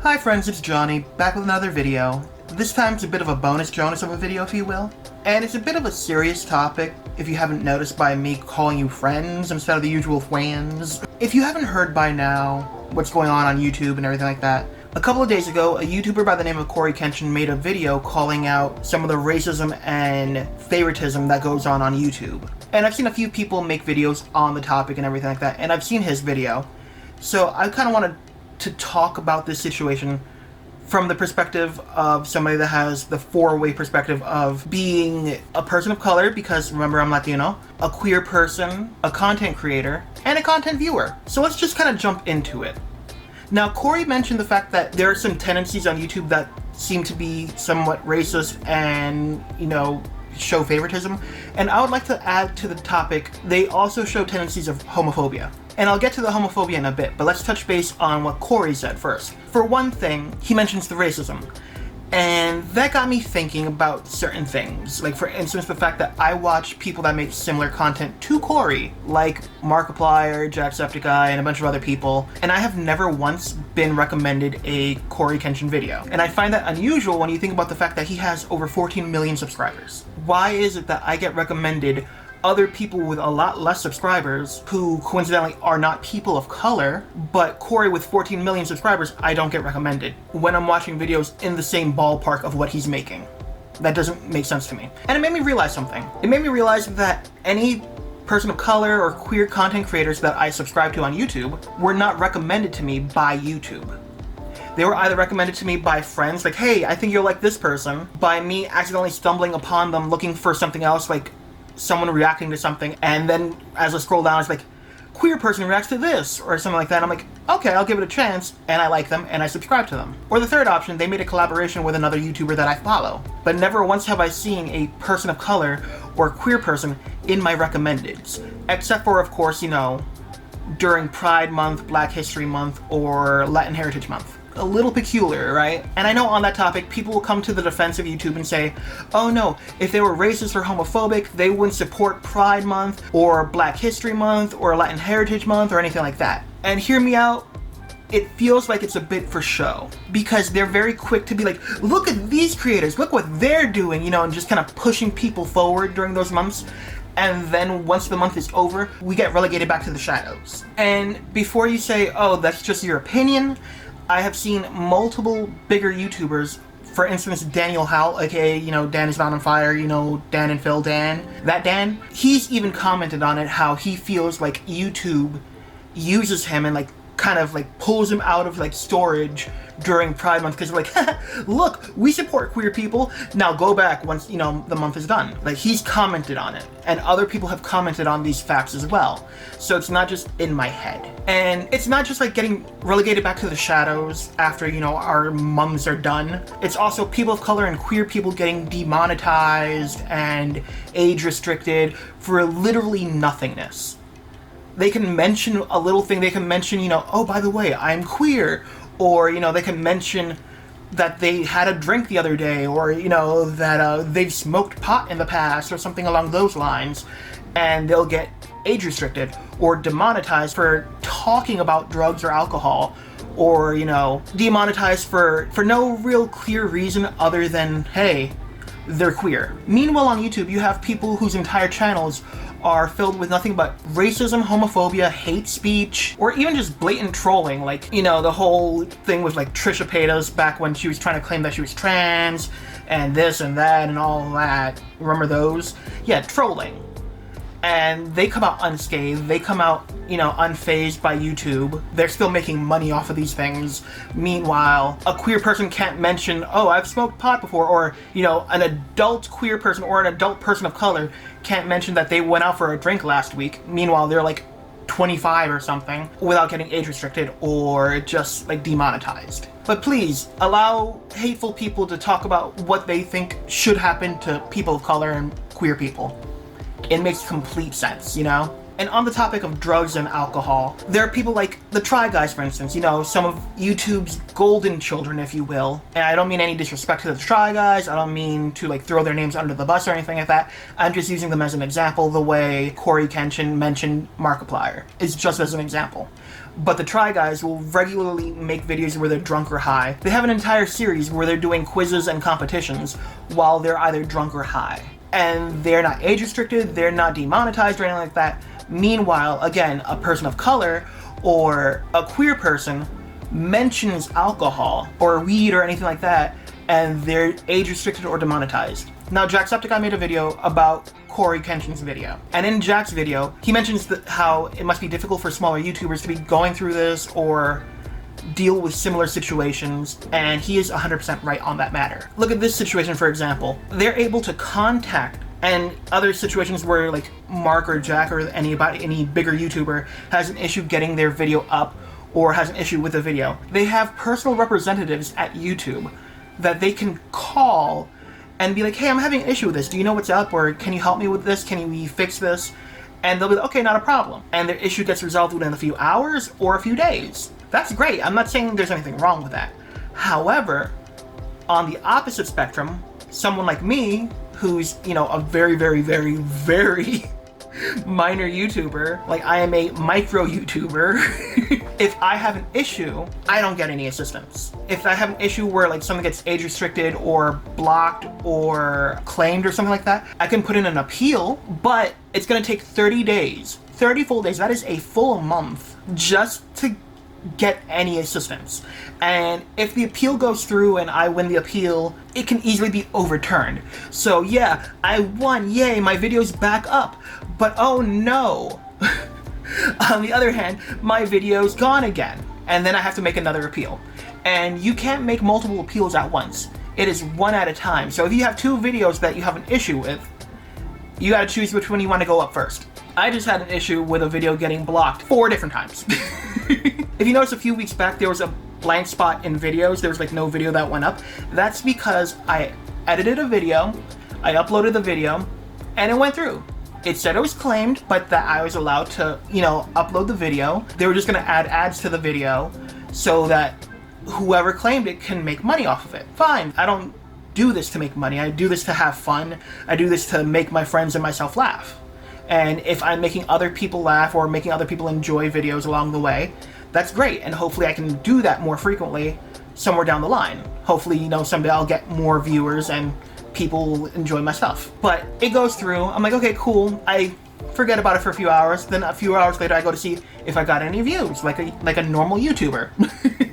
Hi friends, it's Johnny, back with another video. This time it's a bit of a bonus Jonas of a video, if you will. And it's a bit of a serious topic, if you haven't noticed by me calling you friends instead of the usual fans. If you haven't heard by now what's going on YouTube and everything like that, a couple of days ago, a YouTuber by the name of Corey Kenshin made a video calling out some of the racism and favoritism that goes on YouTube. And I've seen a few people make videos on the topic and everything like that, and I've seen his video. So I kind of wanted to talk about this situation from the perspective of somebody that has the four-way perspective of being a person of color, because remember I'm Latino, a queer person, a content creator, and a content viewer. So let's just kind of jump into it. Now, Corey mentioned the fact that there are some tendencies on YouTube that seem to be somewhat racist and, show favoritism. And I would like to add to the topic, they also show tendencies of homophobia. And I'll get to the homophobia in a bit, but let's touch base on what Corey said first. For one thing, he mentions the racism. And that got me thinking about certain things. Like, for instance, the fact that I watch people that make similar content to Corey, like Markiplier, Jacksepticeye, and a bunch of other people, and I have never once been recommended a Corey Kenshin video. And I find that unusual when you think about the fact that he has over 14 million subscribers. Why is it that I get recommended other people with a lot less subscribers who coincidentally are not people of color, but Corey with 14 million subscribers, I don't get recommended when I'm watching videos in the same ballpark of what he's making? That doesn't make sense to me. And it made me realize something. It made me realize that any person of color or queer content creators that I subscribe to on YouTube were not recommended to me by YouTube. They were either recommended to me by friends, like, hey, I think you'll like this person, by me accidentally stumbling upon them looking for something else, like someone reacting to something, and then as I scroll down, it's like, queer person reacts to this, or something like that. I'm like, okay, I'll give it a chance, and I like them, and I subscribe to them. Or the third option, they made a collaboration with another YouTuber that I follow. But never once have I seen a person of color or queer person in my recommendeds. Except for, of course, during Pride Month, Black History Month, or Latin Heritage Month. A little peculiar, right? And I know on that topic, people will come to the defense of YouTube and say, oh no, if they were racist or homophobic, they wouldn't support Pride Month, or Black History Month, or Latin Heritage Month, or anything like that. And hear me out, it feels like it's a bit for show. Because they're very quick to be like, look at these creators, look what they're doing, and just kind of pushing people forward during those months. And then once the month is over, we get relegated back to the shadows. And before you say, oh, that's just your opinion, I have seen multiple bigger YouTubers, for instance, Daniel Howell, aka, Dan is Not on Fire, Dan and Phil Dan. That Dan, he's even commented on it, how he feels like YouTube uses him and kind of pulls him out of storage during Pride Month, because they're like, look, we support queer people, now go back once the month is done. He's commented on it, and other people have commented on these facts as well. So it's not just in my head, and it's not just getting relegated back to the shadows after our months are done. It's also people of color and queer people getting demonetized and age restricted for literally nothingness. They can mention a little thing, they can mention, oh, by the way, I'm queer, or, they can mention that they had a drink the other day, or, that they've smoked pot in the past, or something along those lines, and they'll get age restricted, or demonetized for talking about drugs or alcohol, or, demonetized for no real clear reason other than, hey, they're queer. Meanwhile, on YouTube, you have people whose entire channels are filled with nothing but racism, homophobia, hate speech, or even just blatant trolling, the whole thing with Trisha Paytas back when she was trying to claim that she was trans, and this and that and all that. Remember those? Yeah, trolling. And they come out unscathed, they come out, unfazed by YouTube. They're still making money off of these things. Meanwhile, a queer person can't mention, oh, I've smoked pot before, or, an adult queer person or an adult person of color can't mention that they went out for a drink last week. Meanwhile, they're 25 or something, without getting age restricted or just demonetized. But please, allow hateful people to talk about what they think should happen to people of color and queer people. It makes complete sense, And on the topic of drugs and alcohol, there are people like the Try Guys, for instance, some of YouTube's golden children, if you will. And I don't mean any disrespect to the Try Guys, I don't mean to throw their names under the bus or anything like that. I'm just using them as an example, the way Corey Kenshin mentioned Markiplier is just as an example. But the Try Guys will regularly make videos where they're drunk or high. They have an entire series where they're doing quizzes and competitions while they're either drunk or high. And they're not age restricted, they're not demonetized or anything like that. Meanwhile, again, a person of color or a queer person mentions alcohol or weed or anything like that, and they're age restricted or demonetized. Now, Jacksepticeye made a video about Corey Kenshin's video. And in Jack's video, he mentions how it must be difficult for smaller YouTubers to be going through this or deal with similar situations, and he is 100% right on that matter. Look at this situation, for example. They're able to contact, and other situations where like Mark or Jack or any bigger YouTuber has an issue getting their video up or has an issue with the video, they have personal representatives at YouTube that they can call and be like, hey, I'm having an issue with this. Do you know what's up? Or can you help me with this? Can we fix this? And they'll be like, okay, not a problem. And their issue gets resolved within a few hours or a few days. That's great. I'm not saying there's anything wrong with that. However, on the opposite spectrum, someone like me, who's, you know, a very, very, very, very minor YouTuber, like I am a micro YouTuber, if I have an issue, I don't get any assistance. If I have an issue where like something gets age restricted or blocked or claimed or something like that, I can put in an appeal, but it's gonna take 30 days, 30 full days, that is a full month, just to get any assistance. And if the appeal goes through and I win the appeal, it can easily be overturned. So yeah, I won, yay, my video's back up. But oh no, on the other hand, my video's gone again. And then I have to make another appeal. And you can't make multiple appeals at once. It is one at a time. So if you have two videos that you have an issue with, you gotta choose which one you want to go up first. I just had an issue with a video getting blocked 4 different times. If you notice, a few weeks back there was a blank spot in videos, there was like no video that went up. That's because I edited a video, I uploaded the video, and it went through. It said it was claimed, but that I was allowed to, you know, upload the video. They were just gonna add ads to the video so that whoever claimed it can make money off of it. Fine, I don't do this to make money, I do this to have fun, I do this to make my friends and myself laugh. And if I'm making other people laugh or making other people enjoy videos along the way, that's great, and hopefully I can do that more frequently somewhere down the line. Hopefully, you know, someday I'll get more viewers and people enjoy my stuff. But it goes through, I'm like, okay, cool, I forget about it for a few hours, then a few hours later I go to see if I got any views, like a normal YouTuber.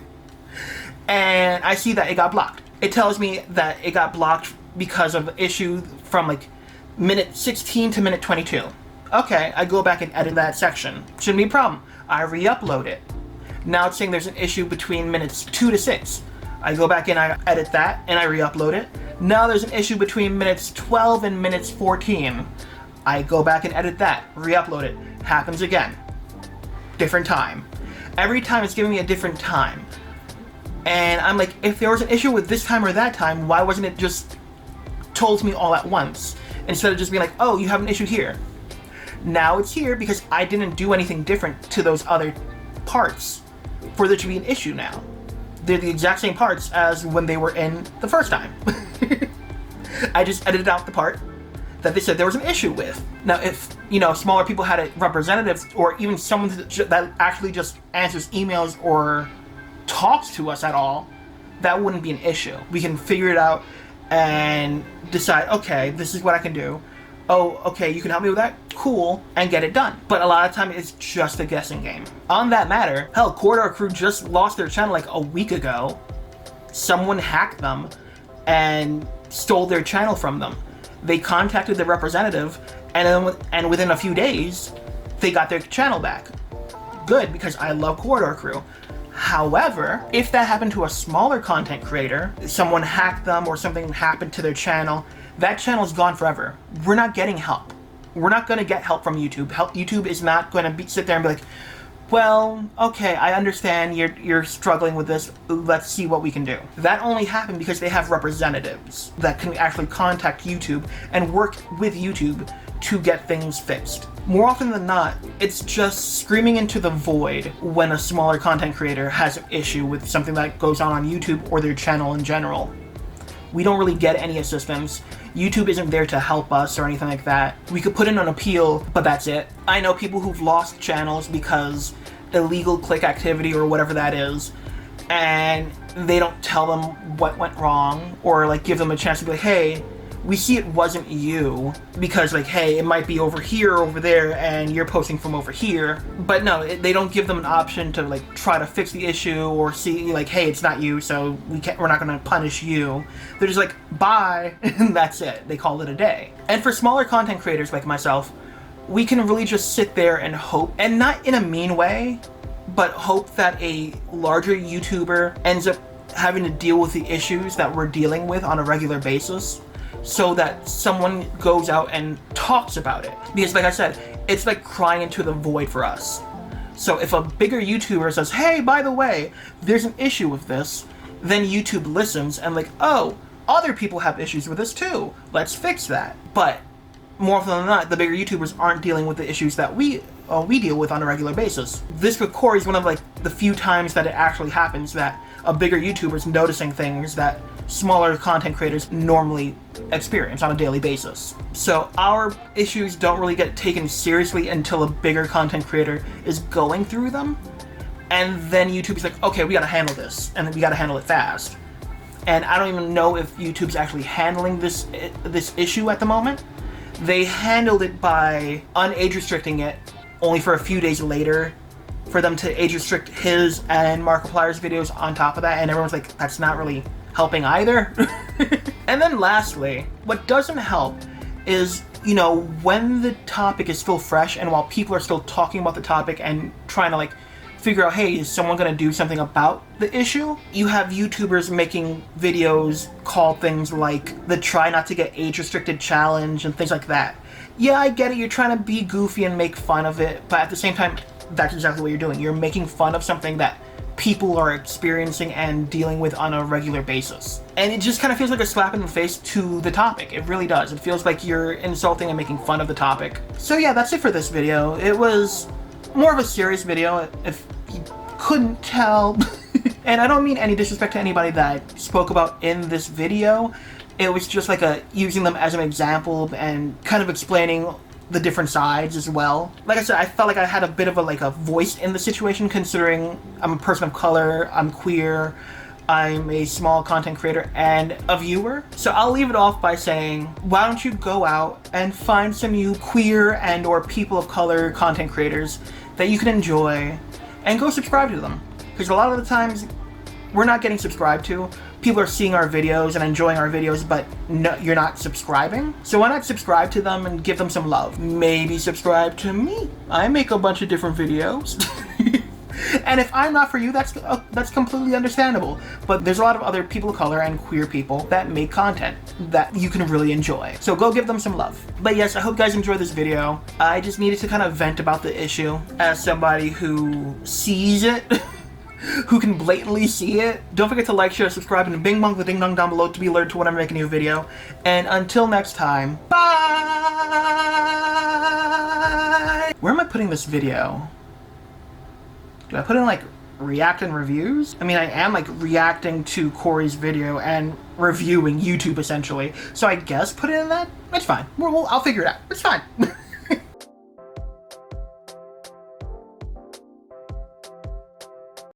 And I see that it got blocked. It tells me that it got blocked because of the issue from like minute 16 to minute 22. Okay, I go back and edit that section. Shouldn't be a problem. I re-upload it. Now it's saying there's an issue between minutes 2 to 6. I go back in, I edit that, and I re-upload it. Now there's an issue between minutes 12 and minutes 14. I go back and edit that, re-upload it. Happens again. Different time. Every time it's giving me a different time. And I'm like, if there was an issue with this time or that time, why wasn't it just told to me all at once? Instead of just being like, oh, you have an issue here. Now it's here because I didn't do anything different to those other parts for there to be an issue now. They're the exact same parts as when they were in the first time. I just edited out the part that they said there was an issue with. Now, if, you know, smaller people had a representative or even someone that actually just answers emails or talks to us at all, that wouldn't be an issue. We can figure it out and decide, okay, this is what I can do. Oh, okay, you can help me with that? Cool, and get it done. But a lot of time it's just a guessing game. On that matter, hell, Corridor Crew just lost their channel like a week ago. Someone hacked them and stole their channel from them. They contacted the representative, and within a few days, they got their channel back. Good, because I love Corridor Crew. However, if that happened to a smaller content creator, someone hacked them or something happened to their channel, that channel's gone forever. We're not getting help. We're not going to get help from YouTube. YouTube is not going to sit there and be like, well, okay, I understand you're struggling with this. Let's see what we can do. That only happened because they have representatives that can actually contact YouTube and work with YouTube to get things fixed. More often than not, it's just screaming into the void when a smaller content creator has an issue with something that goes on YouTube or their channel in general. We don't really get any assistance. YouTube isn't there to help us or anything like that. We could put in an appeal, but that's it. I know people who've lost channels because illegal click activity or whatever that is, and they don't tell them what went wrong, or like give them a chance to be like, hey, we see it wasn't you, because like, hey, it might be over here or over there and you're posting from over here. But no, they don't give them an option to like try to fix the issue or see like, hey, it's not you, so we're not going to punish you. They're just like, bye, and that's it. They call it a day. And for smaller content creators like myself, we can really just sit there and hope, and not in a mean way, but hope that a larger YouTuber ends up having to deal with the issues that we're dealing with on a regular basis, so that someone goes out and talks about it. Because like I said, it's like crying into the void for us. So if a bigger YouTuber says, hey, by the way, there's an issue with this, then YouTube listens and like, oh, other people have issues with this too. Let's fix that. But more often than not, the bigger YouTubers aren't dealing with the issues that we deal with on a regular basis. This with Corey is one of like the few times that it actually happens that a bigger YouTuber is noticing things that smaller content creators normally experience on a daily basis. So our issues don't really get taken seriously until a bigger content creator is going through them, and then YouTube's like, okay, we gotta handle this, and we gotta handle it fast. And I don't even know if YouTube's actually handling this issue at the moment. They handled it by unage restricting it only for a few days later, for them to age restrict his and Markiplier's videos on top of that, and everyone's like, that's not really helping either. And then lastly, what doesn't help is, you know, when the topic is still fresh and while people are still talking about the topic and trying to like figure out, hey, is someone gonna do something about the issue? You have YouTubers making videos called things like the try not to get age restricted challenge and things like that. Yeah, I get it, you're trying to be goofy and make fun of it, but at the same time, that's exactly what you're doing. You're making fun of something that people are experiencing and dealing with on a regular basis. And it just kind of feels like a slap in the face to the topic. It really does. It feels like you're insulting and making fun of the topic. So yeah, that's it for this video. It was more of a serious video, if you couldn't tell. And I don't mean any disrespect to anybody that I spoke about in this video. It was just like using them as an example and kind of explaining the different sides as well. Like I said, I felt like I had a bit of a voice in the situation, considering I'm a person of color, I'm queer, I'm a small content creator and a viewer. So I'll leave it off by saying, why don't you go out and find some you queer and or people of color content creators that you can enjoy and go subscribe to them. Because a lot of the times we're not getting subscribed to. People are seeing our videos and enjoying our videos, but no, you're not subscribing. So why not subscribe to them and give them some love? Maybe subscribe to me. I make a bunch of different videos. And if I'm not for you, that's completely understandable. But there's a lot of other people of color and queer people that make content that you can really enjoy. So go give them some love. But yes, I hope you guys enjoyed this video. I just needed to kind of vent about the issue as somebody who sees it. Who can blatantly see it. Don't forget to like, share, subscribe, and bing bong the ding dong down below to be alerted to when I'm making a new video. And until next time, bye! Where am I putting this video? Do I put in react and reviews? I mean, I am reacting to Corey's video and reviewing YouTube essentially. So I guess put it in that? It's fine. I'll figure it out. It's fine.